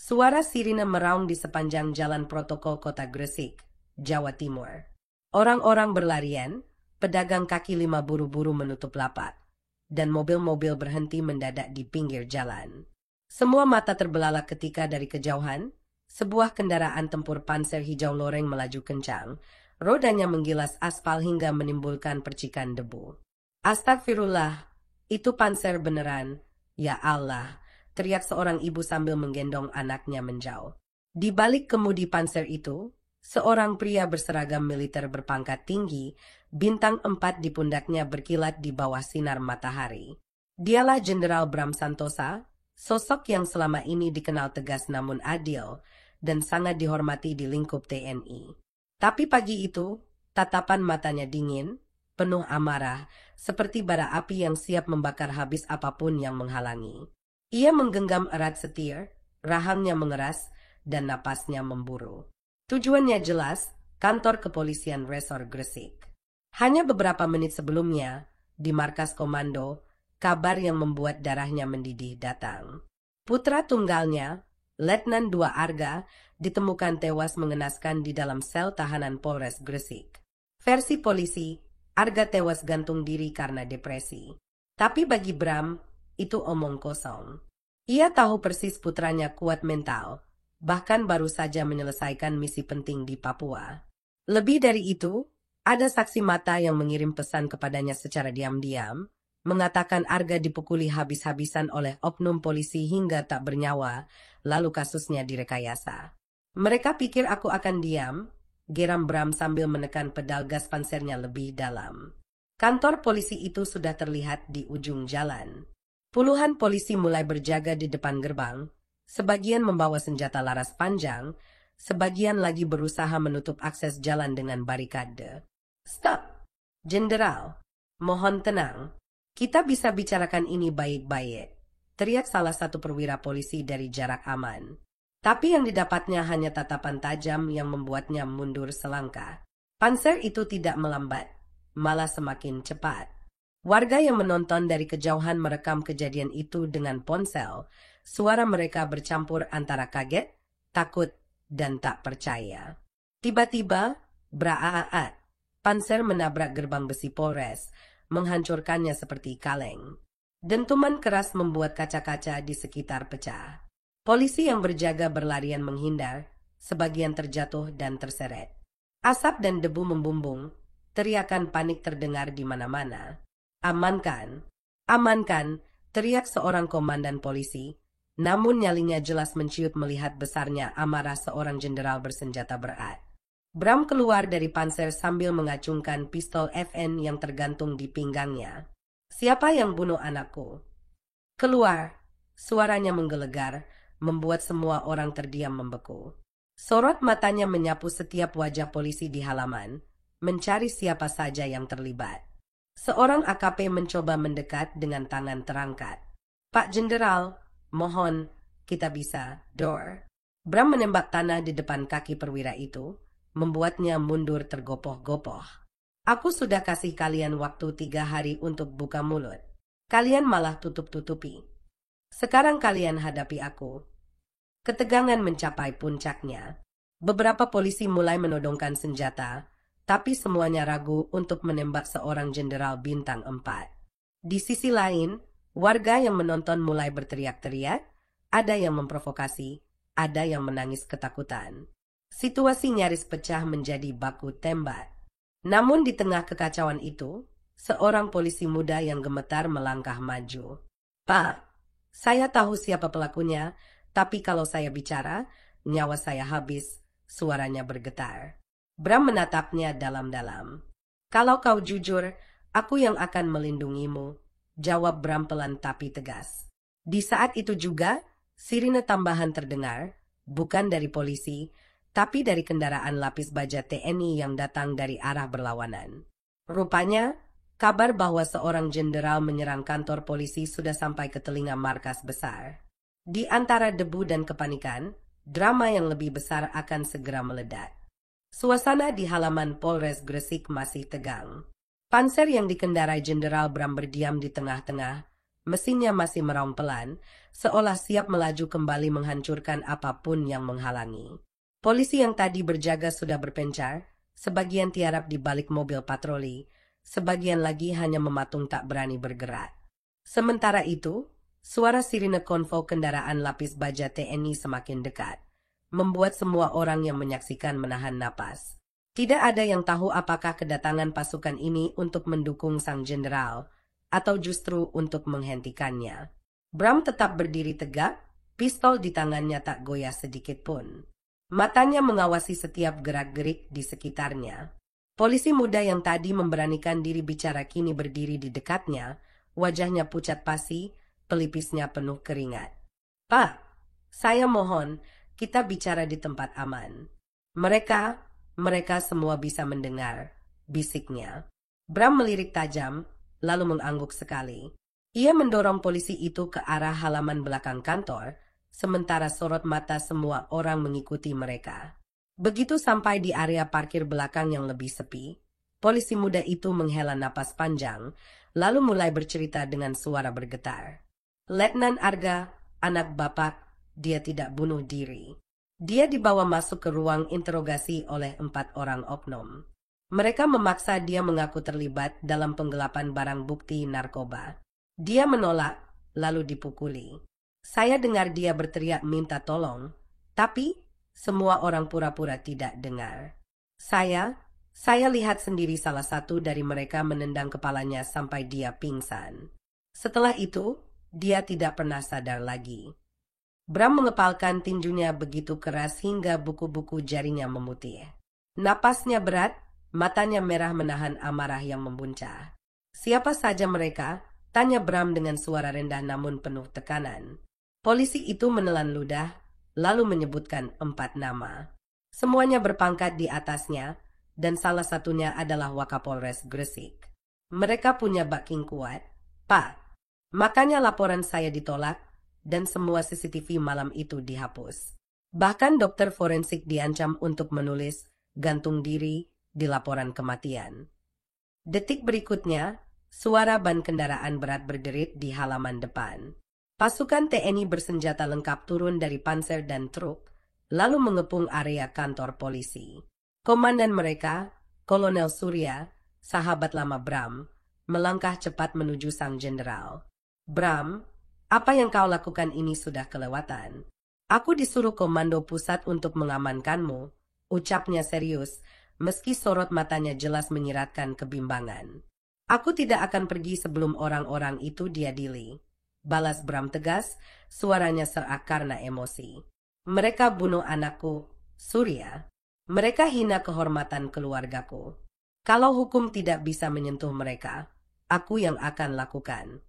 Suara sirine meraung di sepanjang jalan protokol kota Gresik, Jawa Timur. Orang-orang berlarian, pedagang kaki lima buru-buru menutup lapak, dan mobil-mobil berhenti mendadak di pinggir jalan. Semua mata terbelalak ketika dari kejauhan, sebuah kendaraan tempur panser hijau loreng melaju kencang, rodanya menggilas aspal hingga menimbulkan percikan debu. Astagfirullah, itu panser beneran, ya Allah, teriak seorang ibu sambil menggendong anaknya menjauh. Di balik kemudi panser itu, seorang pria berseragam militer berpangkat tinggi, bintang 4 di pundaknya berkilat di bawah sinar matahari. Dialah Jenderal Bram Santosa, sosok yang selama ini dikenal tegas namun adil, dan sangat dihormati di lingkup TNI. Tapi pagi itu, tatapan matanya dingin, penuh amarah, seperti bara api yang siap membakar habis apapun yang menghalangi. Ia menggenggam erat setir, rahangnya mengeras, dan napasnya memburu. Tujuannya jelas, kantor kepolisian Resor Gresik. Hanya beberapa menit sebelumnya, di markas komando, kabar yang membuat darahnya mendidih datang. Putra tunggalnya, Letnan 2 Arga, ditemukan tewas mengenaskan di dalam sel tahanan Polres Gresik. Versi polisi, Arga tewas gantung diri karena depresi. Tapi bagi Bram, itu omong kosong. Ia tahu persis putranya kuat mental, bahkan baru saja menyelesaikan misi penting di Papua. Lebih dari itu, ada saksi mata yang mengirim pesan kepadanya secara diam-diam, mengatakan Arga dipukuli habis-habisan oleh oknum polisi hingga tak bernyawa, lalu kasusnya direkayasa. Mereka pikir aku akan diam, geram Bram sambil menekan pedal gas pansernya lebih dalam. Kantor polisi itu sudah terlihat di ujung jalan. Puluhan polisi mulai berjaga di depan gerbang, sebagian membawa senjata laras panjang, sebagian lagi berusaha menutup akses jalan dengan barikade. Stop! Jenderal, mohon tenang. Kita bisa bicarakan ini baik-baik, teriak salah satu perwira polisi dari jarak aman. Tapi yang didapatnya hanya tatapan tajam yang membuatnya mundur selangkah. Panser itu tidak melambat, malah semakin cepat. Warga yang menonton dari kejauhan merekam kejadian itu dengan ponsel. Suara mereka bercampur antara kaget, takut, dan tak percaya. Tiba-tiba, braaat, panser menabrak gerbang besi Polres, menghancurkannya seperti kaleng. Dentuman keras membuat kaca-kaca di sekitar pecah. Polisi yang berjaga berlarian menghindar, sebagian terjatuh dan terseret. Asap dan debu membumbung, teriakan panik terdengar di mana-mana. Amankan, amankan, teriak seorang komandan polisi, namun nyalinya jelas menciut melihat besarnya amarah seorang jenderal bersenjata berat. Bram keluar dari panser sambil mengacungkan pistol FN yang tergantung di pinggangnya. Siapa yang bunuh anakku? Keluar, suaranya menggelegar, membuat semua orang terdiam membeku. Sorot matanya menyapu setiap wajah polisi di halaman, mencari siapa saja yang terlibat. Seorang AKP mencoba mendekat dengan tangan terangkat. Pak Jenderal, mohon, kita bisa, door. Bram menembak tanah di depan kaki perwira itu, membuatnya mundur tergopoh-gopoh. Aku sudah kasih kalian waktu 3 hari untuk buka mulut. Kalian malah tutup-tutupi. Sekarang kalian hadapi aku. Ketegangan mencapai puncaknya. Beberapa polisi mulai menodongkan senjata, tapi semuanya ragu untuk menembak seorang jenderal bintang 4. Di sisi lain, warga yang menonton mulai berteriak-teriak, ada yang memprovokasi, ada yang menangis ketakutan. Situasi nyaris pecah menjadi baku tembak. Namun di tengah kekacauan itu, seorang polisi muda yang gemetar melangkah maju. Pak, saya tahu siapa pelakunya, tapi kalau saya bicara, nyawa saya habis, suaranya bergetar. Bram menatapnya dalam-dalam. Kalau kau jujur, aku yang akan melindungimu, jawab Bram pelan tapi tegas. Di saat itu juga, sirine tambahan terdengar, bukan dari polisi, tapi dari kendaraan lapis baja TNI yang datang dari arah berlawanan. Rupanya, kabar bahwa seorang jenderal menyerang kantor polisi sudah sampai ke telinga markas besar. Di antara debu dan kepanikan, drama yang lebih besar akan segera meledak. Suasana di halaman Polres Gresik masih tegang. Panser yang dikendarai Jenderal Bram berdiam di tengah-tengah, mesinnya masih meraung pelan, seolah siap melaju kembali menghancurkan apapun yang menghalangi. Polisi yang tadi berjaga sudah berpencar, sebagian tiarap di balik mobil patroli, sebagian lagi hanya mematung tak berani bergerak. Sementara itu, suara sirine konvoi kendaraan lapis baja TNI semakin dekat, membuat semua orang yang menyaksikan menahan napas. Tidak ada yang tahu apakah kedatangan pasukan ini untuk mendukung sang jenderal, atau justru untuk menghentikannya. Bram tetap berdiri tegak, pistol di tangannya tak goyah sedikit pun. Matanya mengawasi setiap gerak-gerik di sekitarnya. Polisi muda yang tadi memberanikan diri bicara kini berdiri di dekatnya, wajahnya pucat pasi, pelipisnya penuh keringat. "Pak, saya mohon, kita bicara di tempat aman." Mereka semua bisa mendengar, bisiknya. Bram melirik tajam, lalu mengangguk sekali. Ia mendorong polisi itu ke arah halaman belakang kantor, sementara sorot mata semua orang mengikuti mereka. Begitu sampai di area parkir belakang yang lebih sepi, polisi muda itu menghela napas panjang, lalu mulai bercerita dengan suara bergetar. "Letnan Arga, anak bapak, dia tidak bunuh diri. Dia dibawa masuk ke ruang interogasi oleh 4 orang oknum. Mereka memaksa dia mengaku terlibat dalam penggelapan barang bukti narkoba. Dia menolak, lalu dipukuli. Saya dengar dia berteriak minta tolong, tapi semua orang pura-pura tidak dengar. Saya lihat sendiri salah satu dari mereka menendang kepalanya sampai dia pingsan. Setelah itu, dia tidak pernah sadar lagi." Bram mengepalkan tinjunya begitu keras hingga buku-buku jarinya memutih. Napasnya berat, matanya merah menahan amarah yang membuncah. "Siapa saja mereka?" tanya Bram dengan suara rendah namun penuh tekanan. Polisi itu menelan ludah, lalu menyebutkan 4 nama. Semuanya berpangkat di atasnya, dan salah satunya adalah Wakapolres Gresik. "Mereka punya backing kuat, Pak. Makanya laporan saya ditolak, dan semua CCTV malam itu dihapus. Bahkan dokter forensik diancam untuk menulis gantung diri di laporan kematian." Detik berikutnya, suara ban kendaraan berat berderit di halaman depan. Pasukan TNI bersenjata lengkap turun dari panser dan truk, lalu mengepung area kantor polisi. Komandan mereka, Kolonel Surya, sahabat lama Bram, melangkah cepat menuju sang jenderal. "Bram, apa yang kau lakukan ini sudah kelewatan. Aku disuruh komando pusat untuk mengamankanmu," ucapnya serius, meski sorot matanya jelas menyiratkan kebimbangan. "Aku tidak akan pergi sebelum orang-orang itu diadili," balas Bram tegas, suaranya serak karena emosi. "Mereka bunuh anakku, Surya. Mereka hina kehormatan keluargaku. Kalau hukum tidak bisa menyentuh mereka, aku yang akan lakukan."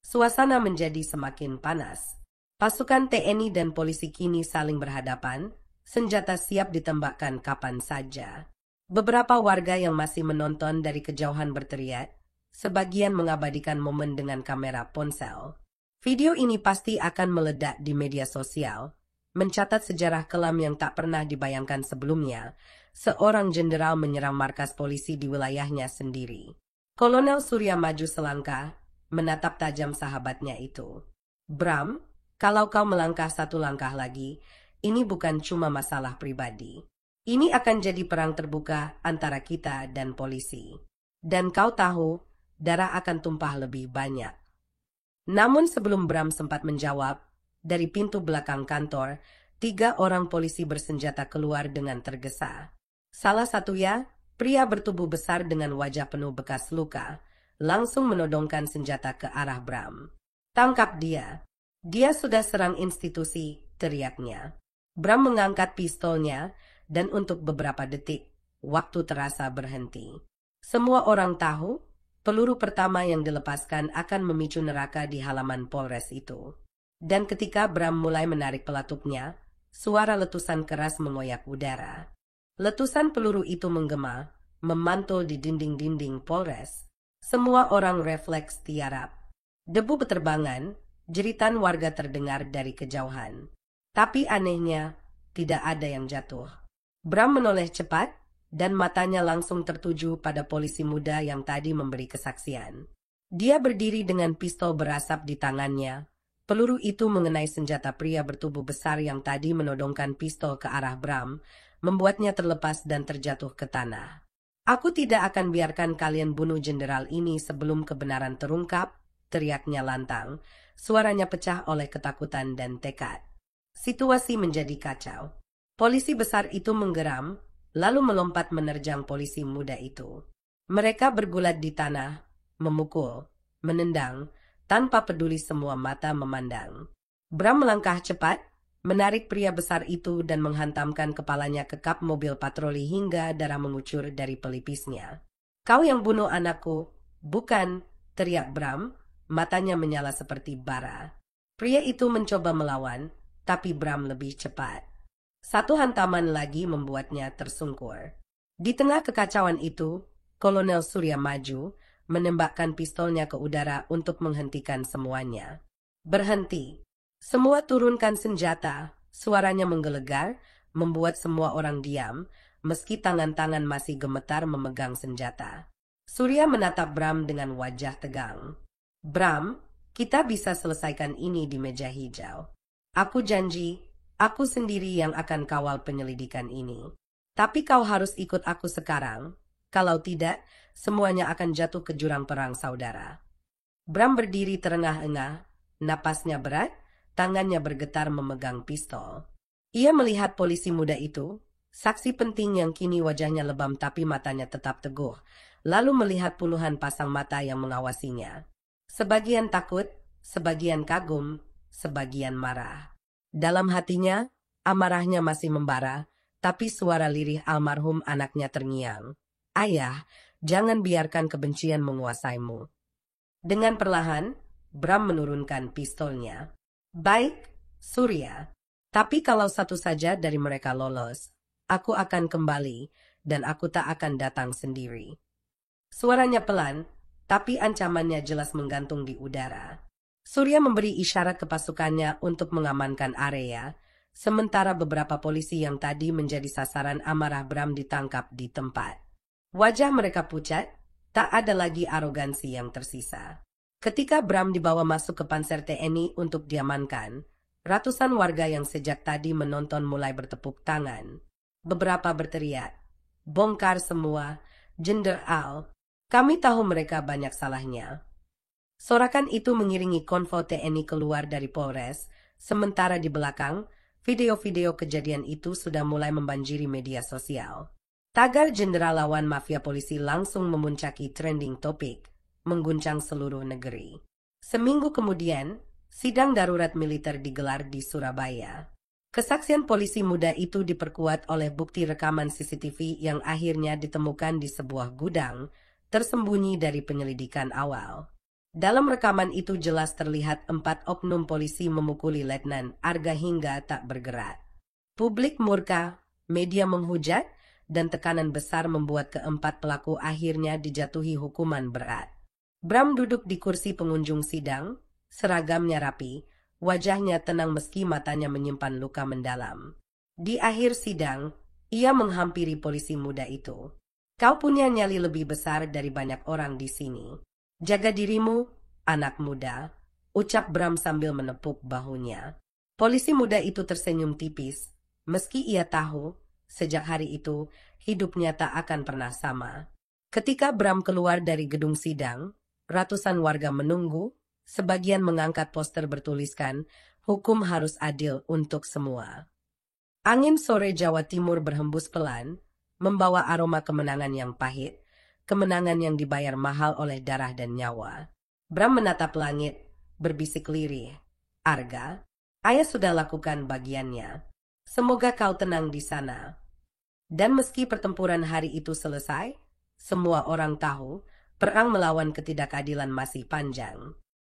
Suasana menjadi semakin panas. Pasukan TNI dan polisi kini saling berhadapan, senjata siap ditembakkan kapan saja. Beberapa warga yang masih menonton dari kejauhan berteriak, sebagian mengabadikan momen dengan kamera ponsel. Video ini pasti akan meledak di media sosial, mencatat sejarah kelam yang tak pernah dibayangkan sebelumnya. Seorang jenderal menyerang markas polisi di wilayahnya sendiri. Kolonel Surya maju selangkah, menatap tajam sahabatnya itu. "Bram, kalau kau melangkah 1 langkah lagi, ini bukan cuma masalah pribadi. Ini akan jadi perang terbuka antara kita dan polisi. Dan kau tahu, darah akan tumpah lebih banyak." Namun sebelum Bram sempat menjawab, dari pintu belakang kantor, 3 orang polisi bersenjata keluar dengan tergesa. Salah satunya, pria bertubuh besar dengan wajah penuh bekas luka, langsung menodongkan senjata ke arah Bram. "Tangkap dia. Dia sudah serang institusi," teriaknya. Bram mengangkat pistolnya, dan untuk beberapa detik, waktu terasa berhenti. Semua orang tahu, peluru pertama yang dilepaskan akan memicu neraka di halaman Polres itu. Dan ketika Bram mulai menarik pelatupnya, suara letusan keras mengoyak udara. Letusan peluru itu menggema, memantul di dinding-dinding Polres. Semua orang refleks tiarap. Debu beterbangan, jeritan warga terdengar dari kejauhan. Tapi anehnya, tidak ada yang jatuh. Bram menoleh cepat, dan matanya langsung tertuju pada polisi muda yang tadi memberi kesaksian. Dia berdiri dengan pistol berasap di tangannya, Peluru itu mengenai senjata pria bertubuh besar yang tadi menodongkan pistol ke arah Bram, membuatnya terlepas dan terjatuh ke tanah. Aku tidak akan biarkan kalian bunuh jenderal ini sebelum kebenaran terungkap, teriaknya lantang. Suaranya pecah oleh ketakutan dan tekad. Situasi menjadi kacau. Polisi besar itu menggeram, lalu melompat menerjang polisi muda itu. Mereka bergulat di tanah, memukul, menendang, tanpa peduli semua mata memandang. Bram melangkah cepat, menarik pria besar itu dan menghantamkan kepalanya ke kap mobil patroli hingga darah mengucur dari pelipisnya. Kau yang bunuh anakku, bukan, teriak Bram, matanya menyala seperti bara. Pria itu mencoba melawan, tapi Bram lebih cepat. Satu hantaman lagi membuatnya tersungkur. Di tengah kekacauan itu, Kolonel Surya maju, menembakkan pistolnya ke udara untuk menghentikan semuanya. Berhenti. Semua turunkan senjata, suaranya menggelegar, membuat semua orang diam, meski tangan-tangan masih gemetar memegang senjata. Surya menatap Bram dengan wajah tegang. Bram, kita bisa selesaikan ini di meja hijau. Aku janji, aku sendiri yang akan kawal penyelidikan ini. Tapi kau harus ikut aku sekarang. Kalau tidak, semuanya akan jatuh ke jurang perang saudara. Bram berdiri terengah-engah, napasnya berat, tangannya bergetar memegang pistol. Ia melihat polisi muda itu, saksi penting yang kini wajahnya lebam tapi matanya tetap teguh, lalu melihat puluhan pasang mata yang mengawasinya. Sebagian takut, sebagian kagum, sebagian marah. Dalam hatinya, amarahnya masih membara, tapi suara lirih almarhum anaknya terngiang. Ayah, jangan biarkan kebencian menguasaimu. Dengan perlahan, Bram menurunkan pistolnya. Baik, Surya. Tapi kalau satu saja dari mereka lolos, aku akan kembali, dan aku tak akan datang sendiri. Suaranya pelan, tapi ancamannya jelas menggantung di udara. Surya memberi isyarat ke pasukannya untuk mengamankan area, sementara beberapa polisi yang tadi menjadi sasaran amarah Bram ditangkap di tempat. Wajah mereka pucat, tak ada lagi arogansi yang tersisa. Ketika Bram dibawa masuk ke panser TNI untuk diamankan, ratusan warga yang sejak tadi menonton mulai bertepuk tangan. Beberapa berteriak, bongkar semua, Jenderal, kami tahu mereka banyak salahnya. Sorakan itu mengiringi konvoi TNI keluar dari Polres, sementara di belakang, video-video kejadian itu sudah mulai membanjiri media sosial. Tagar jenderal lawan mafia polisi langsung memuncaki trending topik, mengguncang seluruh negeri. Seminggu kemudian, sidang darurat militer digelar di Surabaya. Kesaksian polisi muda itu diperkuat oleh bukti rekaman CCTV yang akhirnya ditemukan di sebuah gudang, tersembunyi dari penyelidikan awal. Dalam rekaman itu jelas terlihat 4 oknum polisi memukuli Letnan Arga hingga tak bergerak. Publik murka, media menghujat, dan tekanan besar membuat keempat pelaku akhirnya dijatuhi hukuman berat. Bram duduk di kursi pengunjung sidang, seragamnya rapi, wajahnya tenang meski matanya menyimpan luka mendalam. Di akhir sidang, ia menghampiri polisi muda itu. Kau punya nyali lebih besar dari banyak orang di sini. Jaga dirimu, anak muda, ucap Bram sambil menepuk bahunya. Polisi muda itu tersenyum tipis, meski ia tahu, sejak hari itu, hidupnya tak akan pernah sama. Ketika Bram keluar dari gedung sidang, ratusan warga menunggu, sebagian mengangkat poster bertuliskan, hukum harus adil untuk semua. Angin sore Jawa Timur berhembus pelan, membawa aroma kemenangan yang pahit, kemenangan yang dibayar mahal oleh darah dan nyawa. Bram menatap langit, berbisik lirih. Arga, ayah sudah lakukan bagiannya. Semoga kau tenang di sana. Dan meski pertempuran hari itu selesai, semua orang tahu, perang melawan ketidakadilan masih panjang.